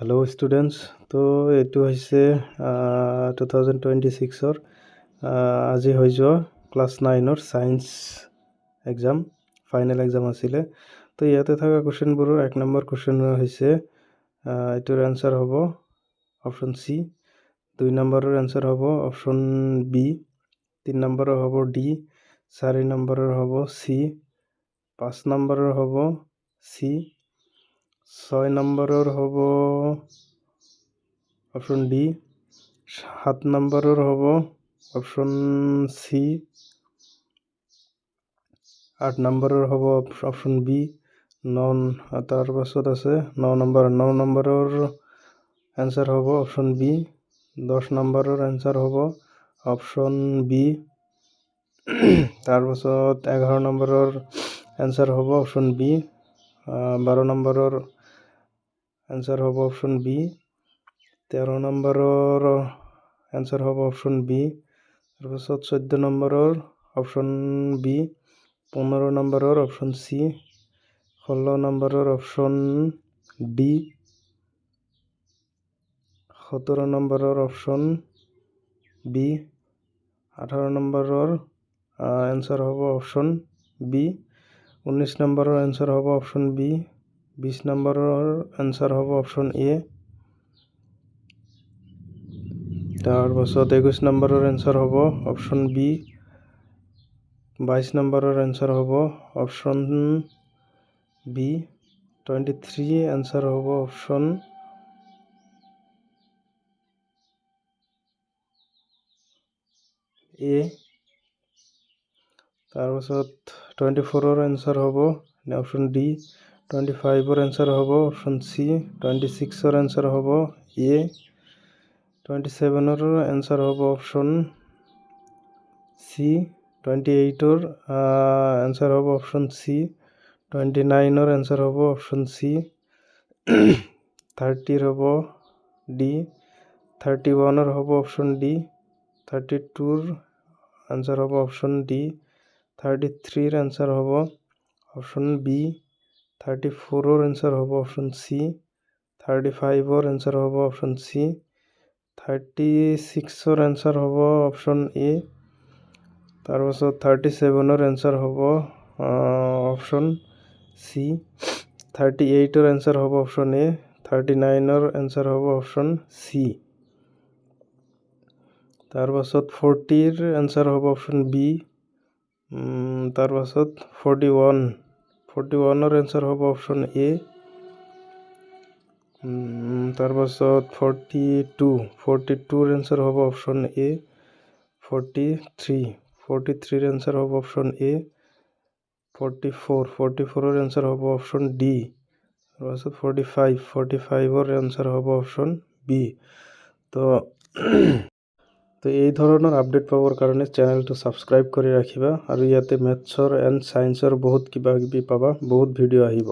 Hello students. तो এইটো হৈছে 2026 আজি হৈ যোৱা class 9 science exam final exam আছিলে। তো ইয়াতে থকা কোৱেশ্চনবোৰৰ 1 নম্বৰ কোৱেশ্চন হৈছে এটোৰ আনসাৰ হ'ব অপশন সি, 2 নম্বৰৰ আনসাৰ হ'ব অপশন বি, 3 নম্বৰৰ হ'ব ডি, 4 নম্বৰৰ হ'ব সি, 5 নম্বৰৰ হ'ব সি, 6 নম্বৰৰ হ'ব অপশন ডি, 7 নম্বৰৰ হ'ব অপশন সি, 8 নম্বৰৰ হ'ব অপশন বি, 9 তাৰ পাছত আছে 9 নম্বৰৰ আনসাৰ হ'ব অপশন বি, 10 নম্বৰৰ আনসাৰ হ'ব অপশন বি, তাৰ পাছত 11 নম্বৰৰ আনসাৰ হ'ব অপশন বি, 12 নম্বৰৰ আনসাৰ হব অপশন বি, 13 নম্বৰৰ আনসাৰ হব অপশন বি, তাৰপিছত 14 নম্বৰৰ অপশন বি, 15 নম্বৰৰ অপশন সি, 16 নম্বৰৰ অপশন ডি, 17 নম্বৰৰ অপশন বি, 18 নম্বৰৰ আনসাৰ হব অপশন বি, 19 নম্বৰৰ আনসাৰ হব অপশন বি, 20 নম্বৰৰ আনসাৰ হ'ব অপশন এ, তাৰপাছত 21 নম্বৰৰ আনসাৰ হ'ব অপশন বি, 22 নম্বৰৰ আনসাৰ হ'ব অপশন বি, 23 আনসাৰ হ'ব অপশন এ, তাৰপাছত 24ৰ আনসাৰ হ'ব অপশন ডি, 25ৰ আনসাৰ হ'ব অপশন সি, 26ৰ আনসাৰ হ'ব এ, 27ৰ আনসাৰ হ'ব অপশন সি, 28ৰ আনসাৰ হ'ব অপশন সি, 29ৰ আনসাৰ হ'ব অপশন সি, 30ৰ হ'ব ডি, 31ৰ হ'ব অপশন ডি, 32ৰ আনসাৰ হ'ব অপশন ডি, 33ৰ আনসাৰ হ'ব অপশন বি, 34ৰ আনসাৰ হ'ব অপশন সি, 35ৰ আনসাৰ হ'ব অপশন সি, 36ৰ আনসাৰ হ'ব অপশন এ, তাৰপাছত 37ৰ আনসাৰ হ'ব অপশন সি, 38ৰ আনসাৰ হ'ব অপশন এ, 39ৰ আনসাৰ হ'ব অপশন সি, তাৰপাছত 40ৰ আনসাৰ হ'ব অপশন বি, তাৰপাছত 41ৰ আনসাৰ হ'ব অপশন এ, তাৰপাছত 42ৰ আনসাৰ হ'ব অপশন এ, 43ৰ আনসাৰ হ'ব অপশন এ, 44ৰ আনসাৰ হ'ব অপশন ডি, তাৰপাছত 45ৰ আনসাৰ হ'ব অপশন বি। তো এই ধৰণৰ আপডেট পাবৰ কাৰণে চেনেলটো সাবস্ক্ৰাইব কৰি ৰাখিবা আৰু ইয়াতে মেথছৰ এণ্ড সায়েন্সৰ বহুত কিবা কিবি পাবা, বহুত ভিডিঅ' আহিব।